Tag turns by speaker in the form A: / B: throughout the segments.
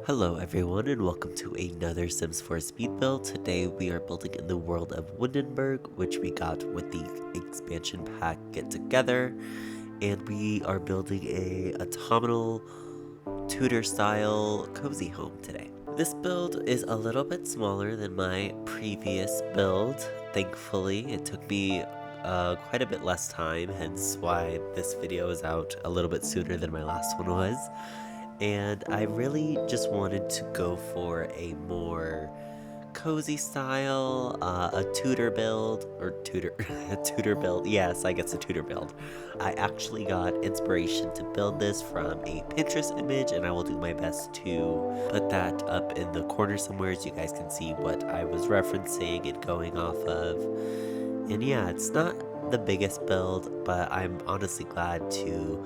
A: Hello everyone and welcome to another Sims 4 speed build. Today we are building in the world of Windenburg, which we got with the expansion pack Get Together. And we are building a autumnal Tudor style cozy home today. This build is a little bit smaller than my previous build. Thankfully, it took me quite a bit less time, hence why this video is out a little bit sooner than my last one was. And I really just wanted to go for a more cozy style, a Tudor build, or a Tudor build, yes, I guess a Tudor build. I actually got inspiration to build this from a Pinterest image, and I will do my best to put that up in the corner somewhere so you guys can see what I was referencing and going off of. And yeah, it's not the biggest build, but I'm honestly glad to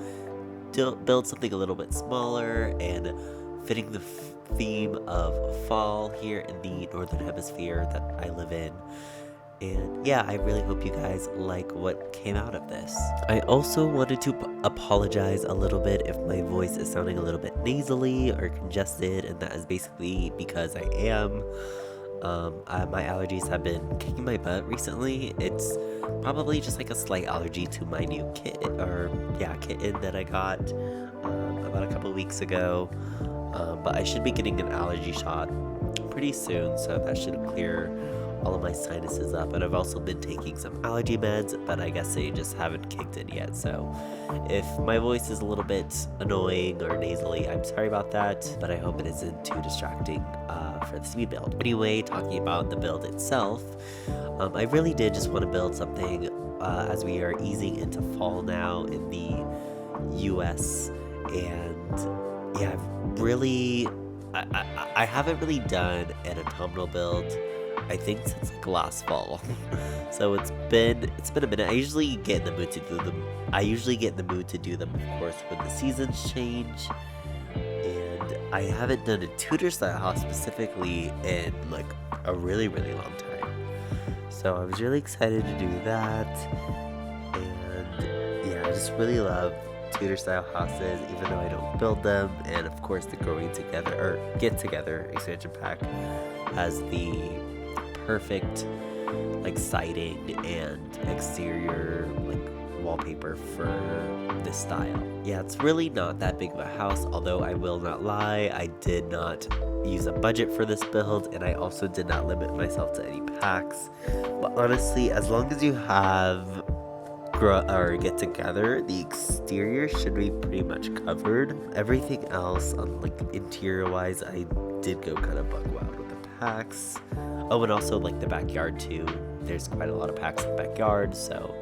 A: build something a little bit smaller and fitting the theme of fall here in the northern hemisphere that I live in. And yeah, I really hope you guys like what came out of this. I also wanted to apologize a little bit if my voice is sounding a little bit nasally or congested, and that is basically because I am. My allergies have been kicking my butt recently. It's probably just like a slight allergy to my new kitten that I got about a couple weeks ago. But I should be getting an allergy shot pretty soon, so that should clear all of my sinuses up. And I've also been taking some allergy meds, but I guess they just haven't kicked in yet. So if my voice is a little bit annoying or nasally, I'm sorry about that, but I hope it isn't too distracting for the speed build. Anyway, talking about the build itself, I really did just want to build something as we are easing into fall now in the US. And yeah, I haven't really done an autumnal build, I think, since like last fall. So it's been a minute. I usually get in the mood to do them, of course, when the seasons change. And I haven't done a Tudor style house specifically in like a really long time. So I was really excited to do that. And yeah, I just really love Tudor style houses, even though I don't build them. And of course the Get Together expansion pack has the perfect like siding and exterior like wallpaper for this style. Yeah, it's really not that big of a house, although I will not lie, I did not use a budget for this build, and I also did not limit myself to any packs. But honestly, as long as you have Get Together, the exterior should be pretty much covered. Everything else on like interior wise, I did go kind of bug wild with the packs. Oh, and also like the backyard too. There's quite a lot of packs in the backyard, so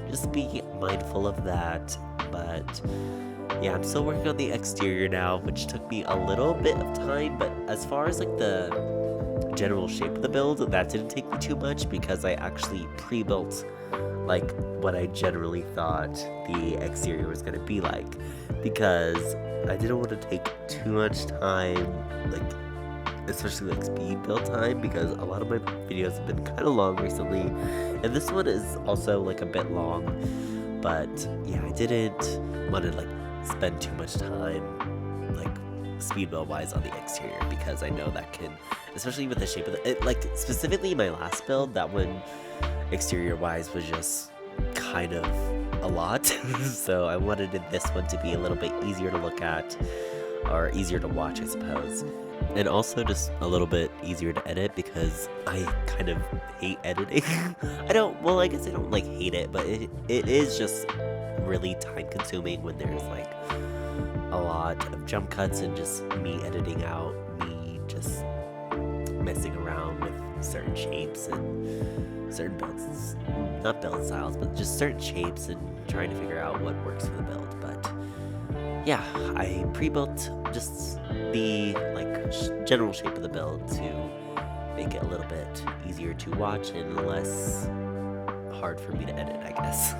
A: just be mindful of that. But yeah, I'm still working on the exterior now, which took me a little bit of time. But as far as like the general shape of the build, that didn't take me too much because I actually pre-built like what I generally thought the exterior was going to be like, because I didn't want to take too much time, like especially like speed build time, because a lot of my videos have been kind of long recently, and this one is also like a bit long. But yeah, I didn't want to like spend too much time like speed build wise on the exterior, because I know that can, especially with the shape of it, like specifically my last build, that one exterior wise was just kind of a lot. So I wanted this one to be a little bit easier to look at, or easier to watch, I suppose, and also just a little bit easier to edit, because I kind of hate editing. I guess I don't like hate it, but it is just really time consuming when there's like a lot of jump cuts and just me editing out me just messing around with certain shapes and certain builds, not build styles, but just certain shapes, and trying to figure out what works for the build. But yeah, I pre-built just the like general shape of the build to make it a little bit easier to watch and less hard for me to edit, I guess.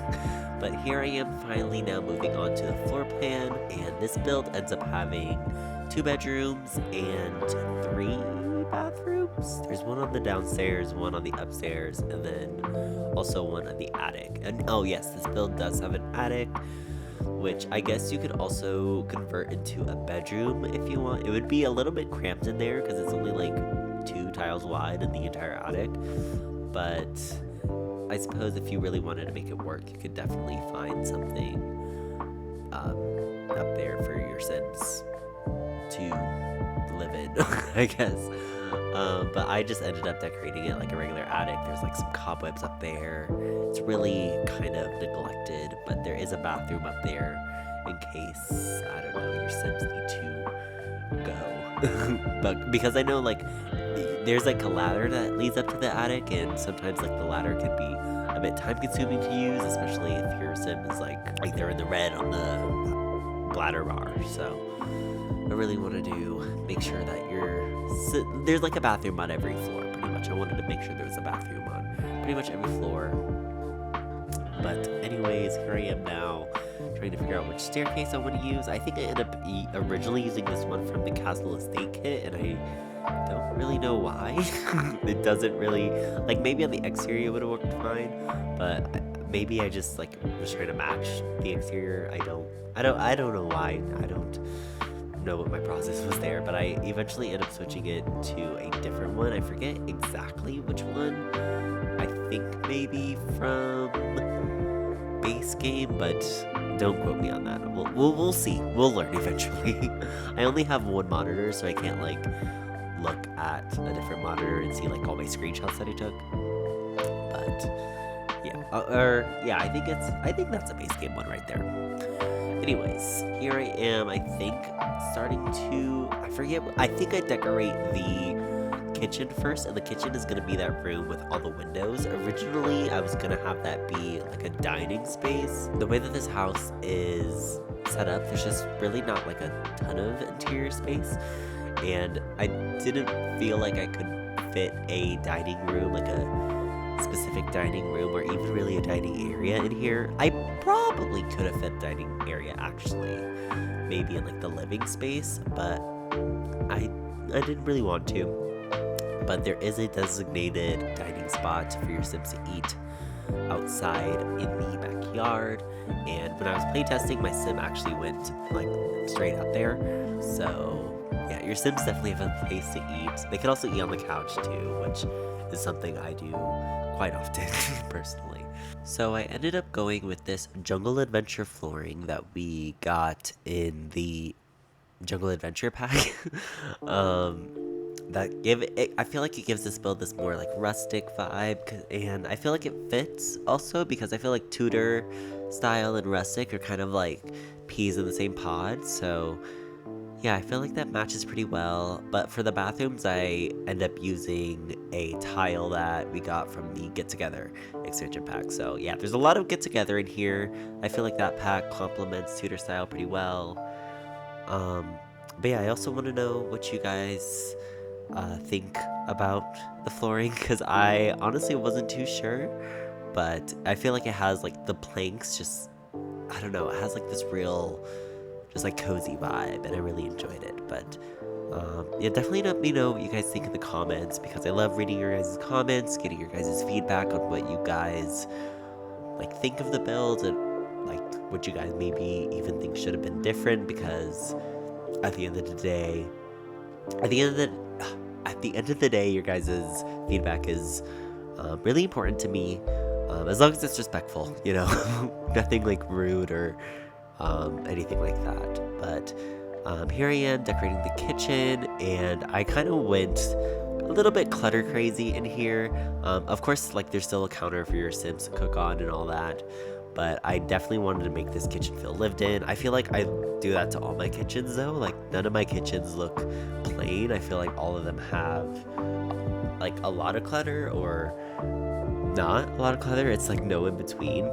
A: But here I am finally now moving on to the floor plan, and this build ends up having 2 bedrooms and 3 bathrooms. There's one on the downstairs, one on the upstairs, and then also one on the attic. And oh yes, this build does have an attic, which I guess you could also convert into a bedroom if you want. It would be a little bit cramped in there because it's only like 2 tiles wide in the entire attic. But I suppose if you really wanted to make it work, you could definitely find something up there for your Sims to live in, I guess. But I just ended up decorating it like a regular attic. There's like some cobwebs up there. It's really kind of neglected, but there is a bathroom up there in case, I don't know, your Sims need to go. But because I know like there's like a ladder that leads up to the attic, and sometimes like the ladder can be a bit time consuming to use, especially if your Sim is like they're in the red on the ladder bar. So I really want to make sure that there's like a bathroom on every floor, pretty much. I wanted to make sure there was a bathroom on pretty much every floor. But anyways, here I am now, trying to figure out which staircase I want to use. I think I ended up originally using this one from the Castle Estate kit, and I don't really know why. It doesn't really, like, maybe on the exterior it would have worked fine, but maybe I just like was trying to match the exterior. I don't know why. I don't know what my process was there, but I eventually ended up switching it to a different one. I forget exactly which one. I think maybe from base game, but don't quote me on that. We'll see. We'll learn eventually. I only have one monitor, so I can't like look at a different monitor and see like all my screenshots that I took. But yeah, I think that's a base game one right there. Anyways, here I am, I think, starting to, I think I decorate the kitchen first, and the kitchen is going to be that room with all the windows. Originally, I was going to have that be like a dining space. The way that this house is set up, there's just really not like a ton of interior space, and I didn't feel like I could fit a dining room, like a specific dining room, or even really a dining area in here. I probably could have fit dining area actually, maybe in like the living space, but I didn't really want to. But there is a designated dining spot for your Sims to eat outside in the backyard, and when I was playtesting, my Sim actually went like straight out there. So yeah, your Sims definitely have a place to eat. They can also eat on the couch too, which is something I do quite often personally. So I ended up going with this Jungle Adventure flooring that we got in the Jungle Adventure pack. I feel like it gives this build this more like rustic vibe, and I feel like it fits also because I feel like Tudor style and rustic are kind of like peas in the same pod. So yeah, I feel like that matches pretty well. But for the bathrooms, I end up using a tile that we got from the Get Together expansion pack. So yeah, there's a lot of Get Together in here. I feel like that pack complements Tudor style pretty well. But yeah, I also want to know what you guys think about the flooring, because I honestly wasn't too sure. But I feel like it has like the planks, just, I don't know, it has like this real just like cozy vibe, and I really enjoyed it. But yeah, definitely let me know what you guys think in the comments, because I love reading your guys' comments, getting your guys' feedback on what you guys like think of the build, and like what you guys maybe even think should have been different, because at the end of the day, your guys' feedback is really important to me, as long as it's respectful, you know. Nothing like rude or anything like that. But here I am decorating the kitchen, and I kind of went a little bit clutter crazy in here. Of course, like there's still a counter for your Sims to cook on and all that, but I definitely wanted to make this kitchen feel lived in. I feel like I do that to all my kitchens though. Like none of my kitchens look plain. I feel like all of them have like a lot of clutter or not a lot of clutter. It's like no in between.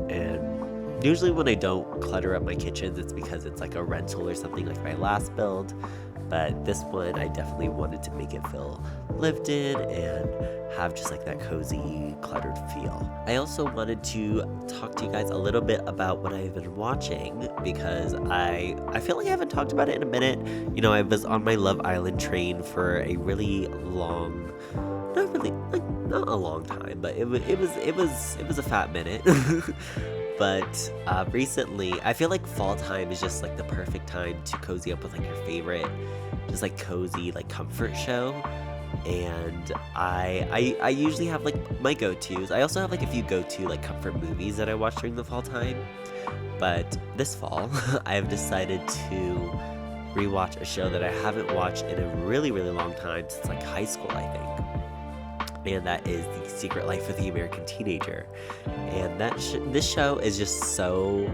A: And usually when I don't clutter up my kitchens, it's because it's like a rental or something like my last build. But this one, I definitely wanted to make it feel lived in and have just like that cozy, cluttered feel. I also wanted to talk to you guys a little bit about what I've been watching, because I feel like I haven't talked about it in a minute. You know, I was on my Love Island train for a really long, not a long time, but it was a fat minute. But recently, I feel like fall time is just like the perfect time to cozy up with like your favorite, just like cozy like comfort show. And I usually have like my go-tos. I also have like a few go-to like comfort movies that I watch during the fall time. But this fall, I have decided to rewatch a show that I haven't watched in a really, really long time, since like high school, I think. And that is The Secret Life of the American Teenager. And this show is just so.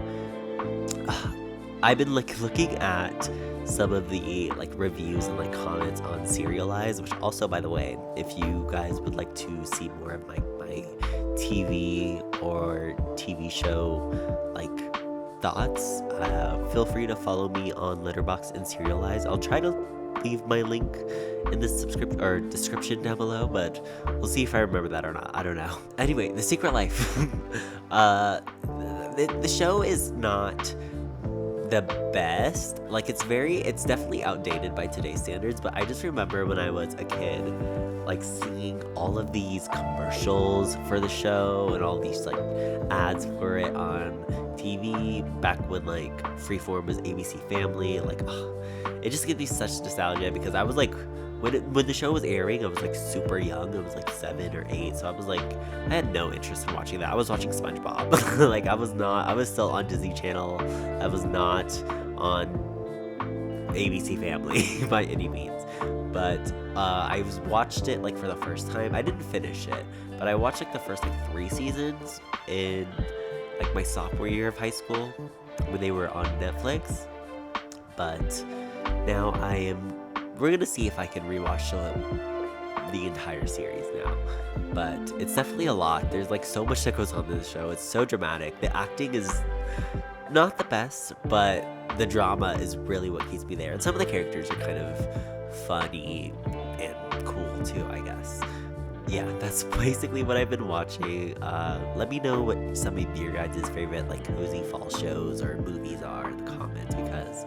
A: I've been like looking at some of the like reviews and like comments on Serialized, which also, by the way, if you guys would like to see more of my TV or TV show like thoughts, feel free to follow me on Letterboxd and Serialized. I'll try to leave my link in the description down below, but we'll see if I remember that or not. I don't know. Anyway, The Secret Life. The show is not the best. Like, it's definitely outdated by today's standards, but I just remember when I was a kid, like seeing all of these commercials for the show and all these like ads for it on TV back when like Freeform was ABC Family. Like, it just gives me such nostalgia, because I was like, when the show was airing, I was like super young. I was like 7 or 8, so I was like, I had no interest in watching that. I was watching SpongeBob. Like, I was still on Disney Channel. I was not on ABC Family by any means. But I watched it like for the first time. I didn't finish it, but I watched like the first like 3 seasons in like my sophomore year of high school when they were on Netflix. But now we're gonna see if I can rewatch the entire series now. But it's definitely a lot. There's like so much that goes on in this show. It's so dramatic. The acting is not the best, but the drama is really what keeps me there. And some of the characters are kind of funny and cool too, I guess. Yeah, that's basically what I've been watching. Let me know what some of your guys' favorite like cozy fall shows or movies are in the comments, because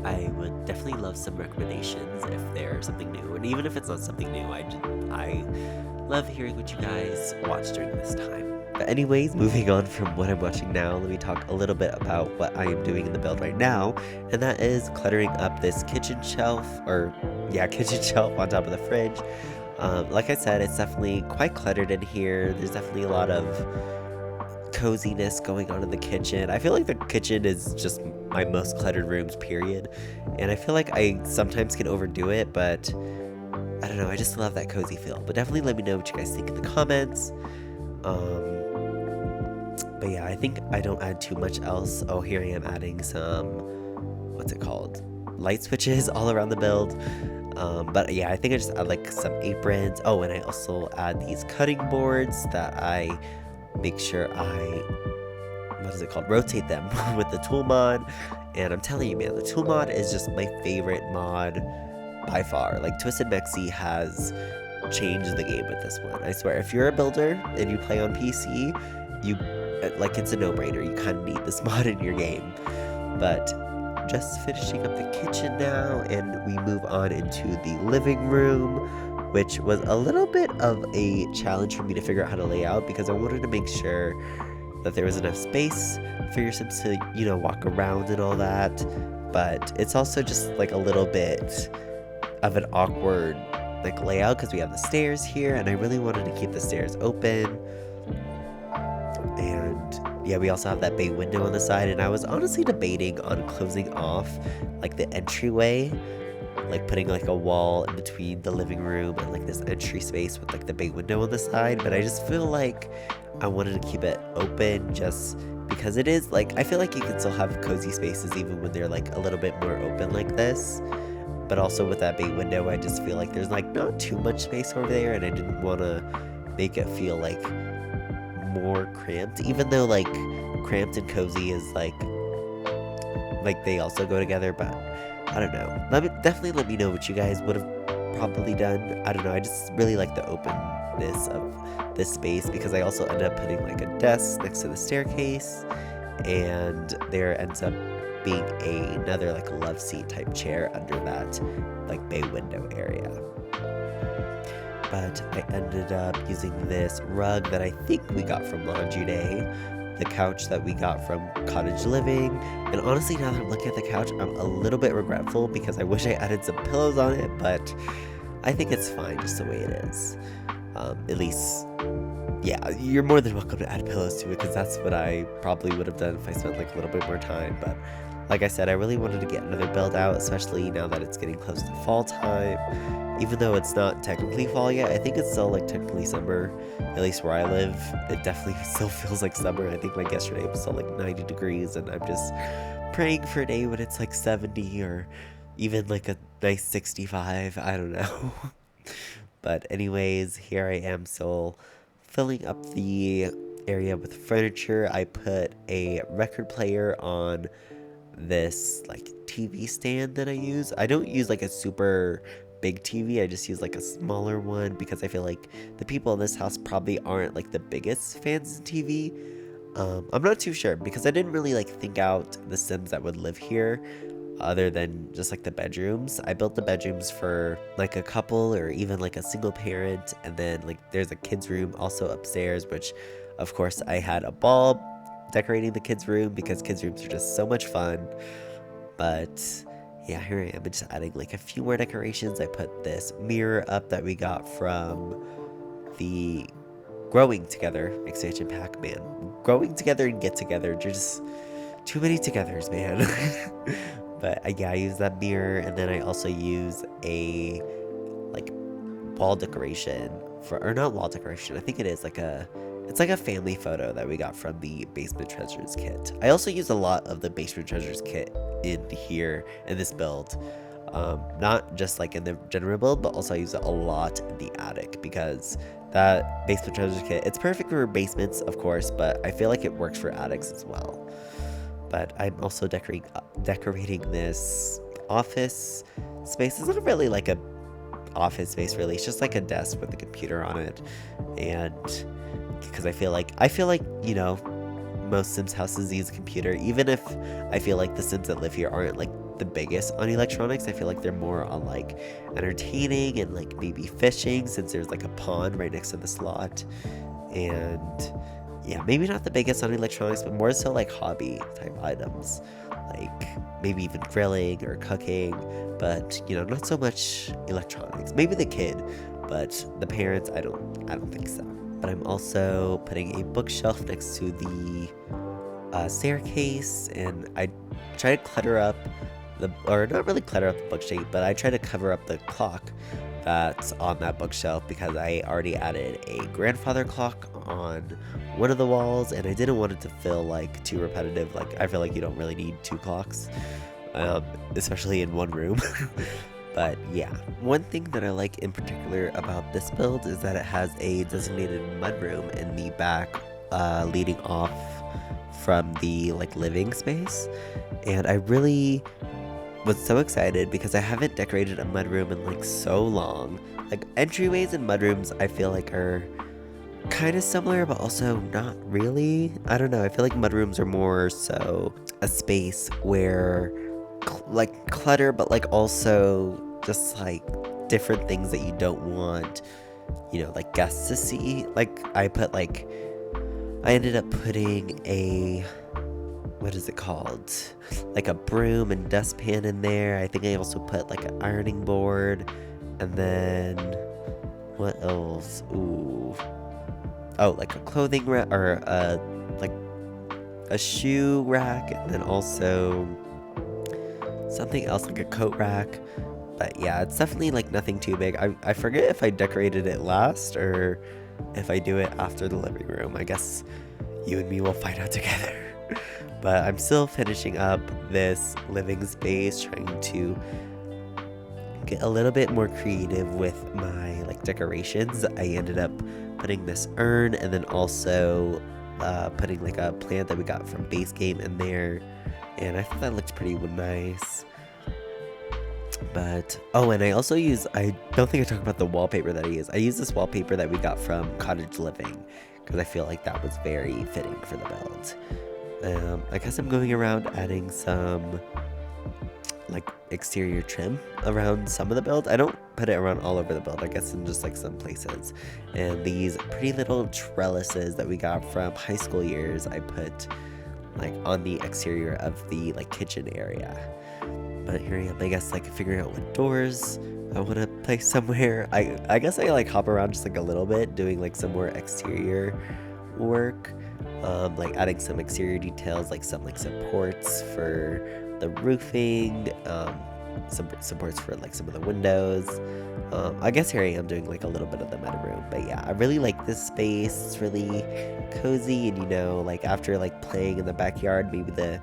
A: I would definitely love some recommendations if there's something new. And even if it's not something new, I love hearing what you guys watch during this time. But anyways, moving on from what I'm watching now, let me talk a little bit about what I am doing in the build right now, and that is cluttering up this kitchen shelf on top of the fridge. Like I said, it's definitely quite cluttered in here. There's definitely a lot of coziness going on in the kitchen. I feel like the kitchen is just my most cluttered rooms, period. And I feel like I sometimes can overdo it, but I don't know, I just love that cozy feel. But definitely let me know what you guys think in the comments. But yeah, I think I don't add too much else. Oh, here I am adding some, what's it called? Light switches all around the build. But yeah, I think I just add like some aprons. Oh, and I also add these cutting boards that I make sure rotate them with the tool mod. And I'm telling you, man, the tool mod is just my favorite mod by far. Like, Twisted Mexi has changed the game with this one. I swear, if you're a builder and you play on PC, it's a no-brainer. You kind of need this mod in your game. But just finishing up the kitchen now, and we move on into the living room, which was a little bit of a challenge for me to figure out how to lay out, because I wanted to make sure that there was enough space for your Sims to, walk around and all that. But it's also just like a little bit of an awkward like layout, because we have the stairs here, and I really wanted to keep the stairs open. And yeah, we also have that bay window on the side, and I was honestly debating on closing off like the entryway, like putting like a wall in between the living room and like this entry space with like the bay window on the side. But I just feel like I wanted to keep it open, just because it is like, I feel like you can still have cozy spaces even when they're like a little bit more open like this. But also with that bay window, I just feel like there's like not too much space over there, and I didn't want to make it feel like more cramped, even though like cramped and cozy is like they also go together. But I don't know, definitely let me know what you guys would have probably done. I don't know, I just really like the openness of this space, because I also ended up putting like a desk next to the staircase, and there ends up being another like love seat type chair under that like bay window area. But I ended up using this rug that I think we got from Laundry Day the couch that we got from Cottage Living. And honestly, now that I'm looking at the couch, I'm a little bit regretful because I wish I added some pillows on it, but I think it's fine just the way it is. At least, yeah, you're more than welcome to add pillows to it because that's what I probably would have done if I spent like a little bit more time. But like I said, I really wanted to get another build out, especially now that it's getting close to fall time. Even though it's not technically fall yet, I think it's still like technically summer, at least where I live. It definitely still feels like summer. I think like yesterday it was still like 90 degrees, and I'm just praying for a day when it's like 70 or even like a nice 65. I don't know. But anyways, here I am still filling up the area with furniture. I put a record player on this like TV stand that I use. I don't use like a super big TV. I just use like a smaller one because I feel like the people in this house probably aren't like the biggest fans of TV. I'm not too sure because I didn't really like think out the Sims that would live here other than just like the bedrooms. I built the bedrooms for like a couple or even like a single parent, and then like there's a kids room also upstairs, which of course I had a ball decorating the kids room because kids rooms are just so much fun. But yeah, here I am just adding like a few more decorations. I put this mirror up that we got from the Growing Together expansion pack. Man, growing together and get together, just too many togethers, man. But yeah, I use that mirror, and then I also use a like wall decoration for, or not wall decoration, I think it is like it's like a family photo that we got from the Basement Treasures kit. I also use a lot of the Basement Treasures kit in here in this build. Not just like in the general build, but also I use it a lot in the attic because that Basement Treasures kit, it's perfect for basements, of course, but I feel like it works for attics as well. But I'm also decorating this office space. It's not really like a office space really, it's just like a desk with a computer on it. And because I feel like you know, most Sims houses use a computer, even if I feel like the Sims that live here aren't like the biggest on electronics. I feel like they're more on like entertaining and like maybe fishing, since there's like a pond right next to the slot. And yeah, maybe not the biggest on electronics, but more so like hobby type items, like maybe even grilling or cooking, but you know, not so much electronics. Maybe the kid, but the parents, I don't think so. But I'm also putting a bookshelf next to the staircase, and I try to clutter up or not really clutter up the bookshelf, but I try to cover up the clock that's on that bookshelf because I already added a grandfather clock on one of the walls, and I didn't want it to feel like too repetitive. Like, I feel like you don't really need two clocks, especially in one room. But yeah, one thing that I like in particular about this build is that it has a designated mudroom in the back, leading off from the like living space. And I really was so excited because I haven't decorated a mudroom in like so long. Like, entryways and mudrooms I feel like are kind of similar, but also not really. I don't know, I feel like mudrooms are more so a space where like clutter, but like also just like different things that you don't want, you know, like guests to see. Like, I ended up putting a, what is it called, like a broom and dustpan in there. I think I also put like an ironing board, and then what else? Ooh, oh, like a clothing rack, or like a shoe rack, and then also something else like a coat rack. But yeah, it's definitely like nothing too big. I forget if I decorated it last or if I do it after the living room. I guess you and me will find out together. But I'm still finishing up this living space, trying to get a little bit more creative with my like decorations. I ended up putting this urn, and then also putting like a plant that we got from base game in there, and I thought that looked pretty nice. But oh, and I also I don't think I talked about the wallpaper that I use. I use this wallpaper that we got from Cottage Living because I feel like that was very fitting for the build. I guess I'm going around adding some like exterior trim around some of the build. I don't put it around all over the build, I guess in just like some places. And these pretty little trellises that we got from high school years, I put like on the exterior of the like kitchen area. But here I am, I guess, like figuring out what doors I want to place somewhere. I guess I like hop around just like a little bit, doing like some more exterior work, like adding some exterior details, like some like supports for the roofing, some supports for like some of the windows. I guess here I am doing like a little bit of the meta room, but yeah, I really like this space. It's really cozy, and you know, like after like playing in the backyard, maybe the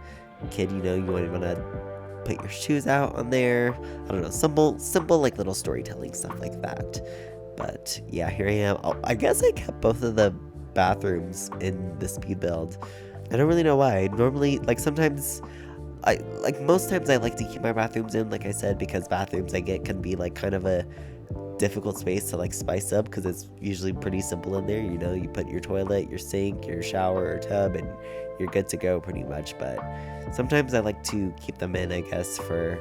A: kid, you know, you want to put your shoes out on there. I don't know, simple like little storytelling stuff like that. But yeah, here I am. I guess I kept both of the bathrooms in the speed build. I don't really know why. Normally, like sometimes most times I like to keep my bathrooms in, like I said, because bathrooms I get can be like kind of a difficult space to like spice up, because it's usually pretty simple in there. You know, you put your toilet, your sink, your shower or tub, and you're good to go pretty much. But sometimes I like to keep them in, I guess, for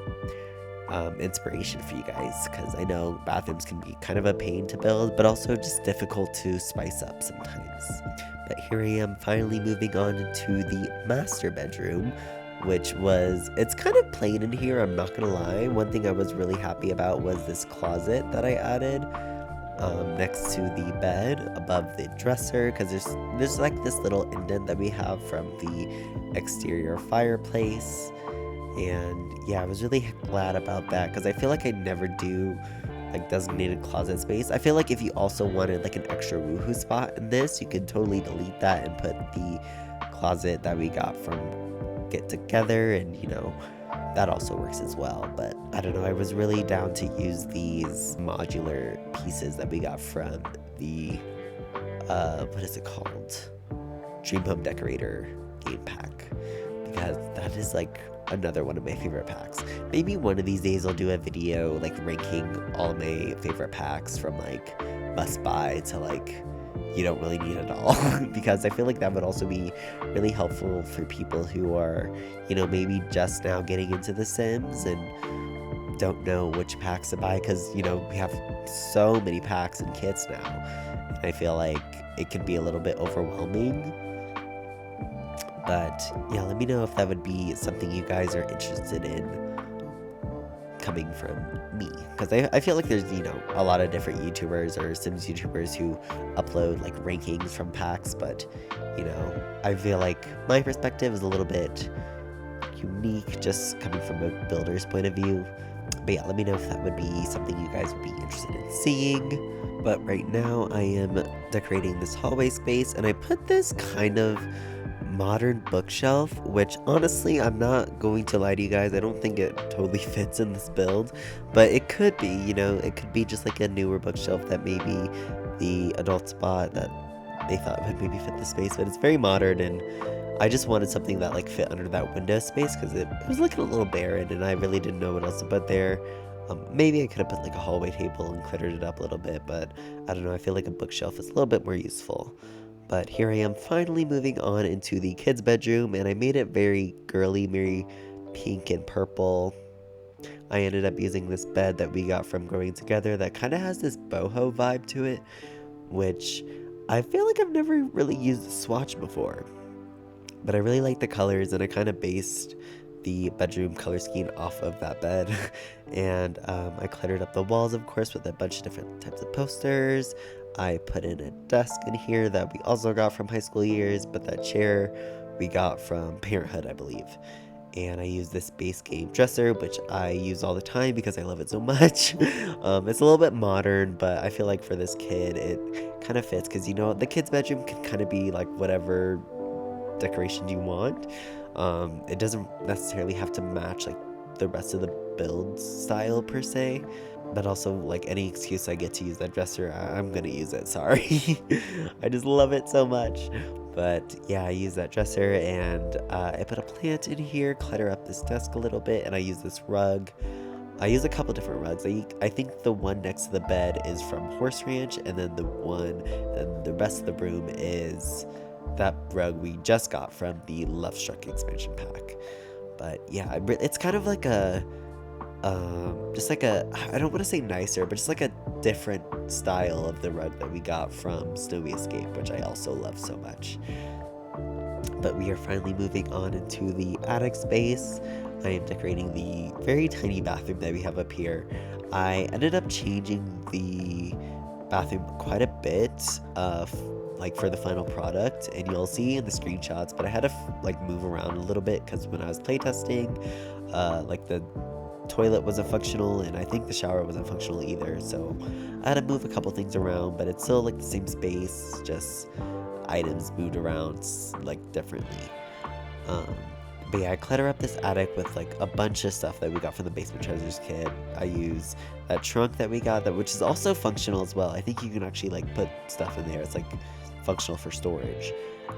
A: inspiration for you guys, because I know bathrooms can be kind of a pain to build, but also just difficult to spice up sometimes. But here I am finally moving on into the master bedroom, which was, it's kind of plain in here, I'm not gonna lie. One thing I was really happy about was this closet that I added next to the bed above the dresser, because there's like this little indent that we have from the exterior fireplace. And yeah, I was really glad about that, because I feel like I never do like designated closet space. I feel like if you also wanted like an extra woohoo spot in this, you could totally delete that and put the closet that we got from Get Together, and you know, that also works as well. But I don't know, I was really down to use these modular pieces that we got from the what is it called, Dream Home Decorator game pack, because that is like another one of my favorite packs. Maybe one of these days I'll do a video like ranking all of my favorite packs from like must buy to like you don't really need it all, because I feel like that would also be really helpful for people who are, you know, maybe just now getting into The Sims and don't know which packs to buy, because, you know, we have so many packs and kits now, and I feel like it can be a little bit overwhelming. But yeah, let me know if that would be something you guys are interested in coming from me, because I feel like there's, you know, a lot of different YouTubers or Sims YouTubers who upload like rankings from packs, but you know, I feel like my perspective is a little bit unique just coming from a builder's point of view. But yeah, let me know if that would be something you guys would be interested in seeing. But right now I am decorating this hallway space, and I put this kind of modern bookshelf, which honestly, I'm not going to lie to you guys, I don't think it totally fits in this build, but it could be, you know, it could be just like a newer bookshelf that maybe the adults bought that they thought would maybe fit the space. But it's very modern, and I just wanted something that like fit under that window space, because it was looking a little barren and I really didn't know what else to put there. Maybe I could have put like a hallway table and cluttered it up a little bit, but I don't know, I feel like a bookshelf is a little bit more useful. But here I am finally moving on into the kids' bedroom, and I made it very girly, very pink and purple. I ended up using this bed that we got from Growing Together that kind of has this boho vibe to it, which I feel like I've never really used a swatch before. But I really like the colors, and I kind of based the bedroom color scheme off of that bed. And I cluttered up the walls, of course, with a bunch of different types of posters. I put in a desk in here that we also got from high school years, but that chair we got from Parenthood, I believe. And I use this base game dresser, which I use all the time because I love it so much. It's a little bit modern, but I feel like for this kid, it kind of fits, because, you know, the kid's bedroom can kind of be like whatever decoration you want. It doesn't necessarily have to match like the rest of the build style per se. But also, like, any excuse I get to use that dresser, I'm gonna use it, sorry. I just love it so much. But yeah, I use that dresser, and I put a plant in here, clutter up this desk a little bit, and I use this rug. I use a couple different rugs. I think the one next to the bed is from Horse Ranch, and then the rest of the room is that rug we just got from the Love Struck expansion pack. But yeah, it's kind of like a just like a, I don't want to say nicer, but just like a different style of the rug that we got from Snowy Escape, which I also love so much. But we are finally moving on into the attic space. I am decorating the very tiny bathroom that we have up here. I ended up changing the bathroom quite a bit, like for the final product, and you'll see in the screenshots, but I had to like move around a little bit because when I was playtesting, like the toilet wasn't functional and I think the shower wasn't functional either, so I had to move a couple things around, but it's still like the same space, just items moved around like differently. But yeah, I clutter up this attic with like a bunch of stuff that we got from the Basement Treasures kit. I use that trunk that we got, that which is also functional as well. I think you can actually like put stuff in there. It's like functional for storage.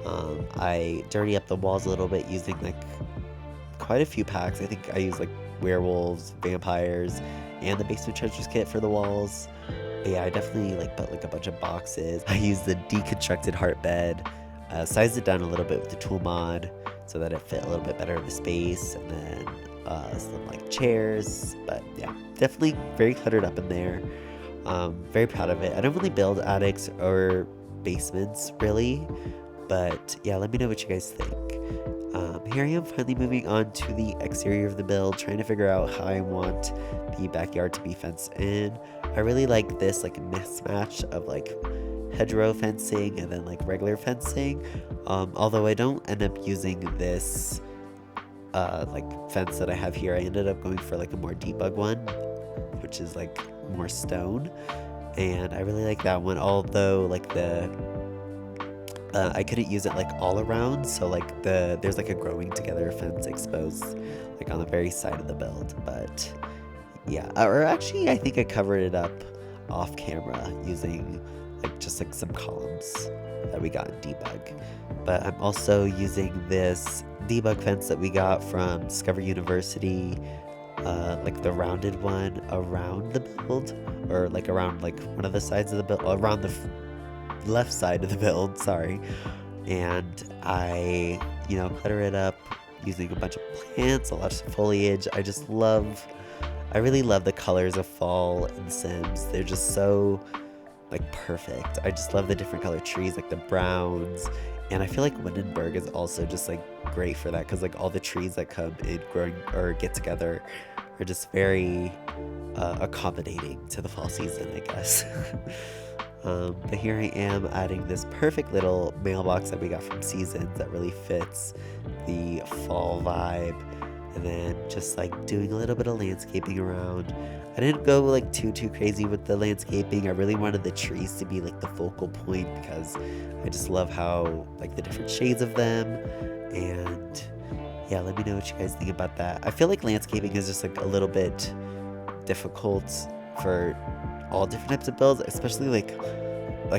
A: I dirty up the walls a little bit using like quite a few packs. I think I use like werewolves, vampires, and the Basement Treasures kit for the walls. But yeah, I definitely like put like a bunch of boxes. I use the deconstructed heart bed, sized it down a little bit with the tool mod so that it fit a little bit better in the space, and then some like chairs. But yeah, definitely very cluttered up in there. Very proud of it. I don't really build attics or basements really, but yeah, let me know what you guys think. Here I am finally moving on to the exterior of the build, trying to figure out how I want the backyard to be fenced in. I really like this like mismatch of like hedgerow fencing and then like regular fencing, although I don't end up using this like fence that I have here. I ended up going for like a more debug one, which is like more stone, and I really like that one, although like the I couldn't use it like all around, so like there's like a growing together fence exposed like on the very side of the build. But yeah, or actually I think I covered it up off camera using like just like some columns that we got in debug. But I'm also using this debug fence that we got from Discover University, like the rounded one around the build, or like around like one of the sides of the build, around the left side of the build, sorry. And I, you know, clutter it up using a bunch of plants, a lot of foliage. I really love the colors of fall in Sims. They're just so like perfect. I just love the different color trees, like the browns, and I feel like Windenburg is also just like great for that, because like all the trees that come in growing or get together are just very accommodating to the fall season, I guess. But here I am adding this perfect little mailbox that we got from Seasons that really fits the fall vibe, and then just like doing a little bit of landscaping around. I didn't go like too crazy with the landscaping. I really wanted the trees to be like the focal point, because I just love how like the different shades of them. And yeah, let me know what you guys think about that. I feel like landscaping is just like a little bit difficult for all different types of builds, especially like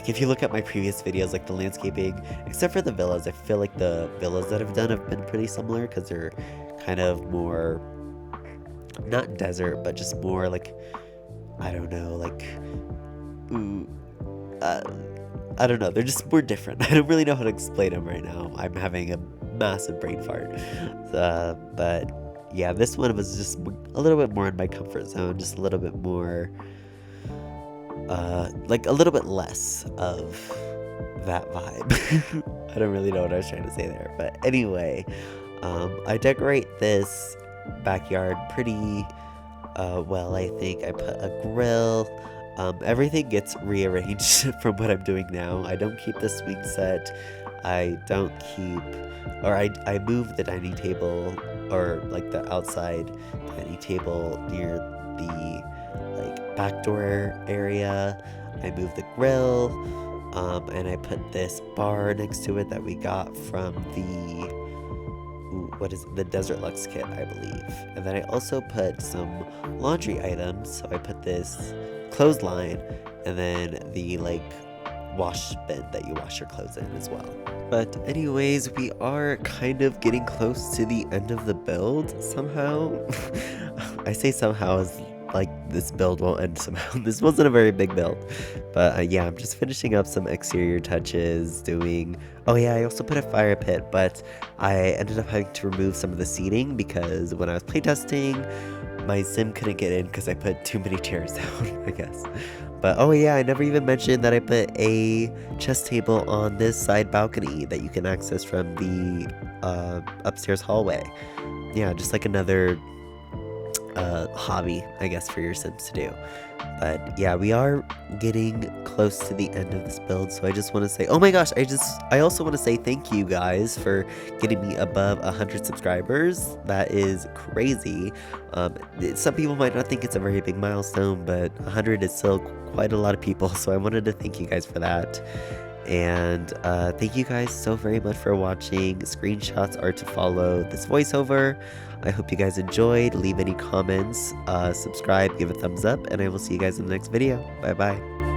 A: if you look at my previous videos, like the landscaping, except for the villas, I feel like the villas that I've done have been pretty similar, because they're kind of more not desert, but just more like, I don't know, like I don't know, they're just more different. I don't really know how to explain them right now. I'm having a massive brain fart. But yeah, this one was just a little bit more in my comfort zone, just a little bit more like a little bit less of that vibe. I don't really know what I was trying to say there, but anyway, I decorate this backyard pretty well, I think. I put a grill. Everything gets rearranged from what I'm doing now. I don't keep the swing set. I don't keep, or I move the dining table, or like the outside dining table near the like back door area. I move the grill, and I put this bar next to it that we got from the Desert Lux kit, I believe. And then I also put some laundry items. So I put this clothesline, and then the like wash bin that you wash your clothes in as well. But anyways, we are kind of getting close to the end of the build somehow. I say somehow as like this build won't end somehow. This wasn't a very big build, but yeah, I'm just finishing up some exterior touches, doing, oh yeah, I also put a fire pit, but I ended up having to remove some of the seating because when I was playtesting, my sim couldn't get in because I put too many chairs down, I guess. But oh yeah, I never even mentioned that I put a chess table on this side balcony that you can access from the upstairs hallway. Yeah, just like another hobby, I guess, for your Sims to do. But yeah, we are getting close to the end of this build, so I just want to say, oh my gosh, I also want to say thank you guys for getting me above 100 subscribers. That is crazy. Some people might not think it's a very big milestone, but 100 is still quite a lot of people, so I wanted to thank you guys for that. And thank you guys so very much for watching. Screenshots are to follow this voiceover. I hope you guys enjoyed. Leave any comments, subscribe, give a thumbs up, and I will see you guys in the next video. Bye bye.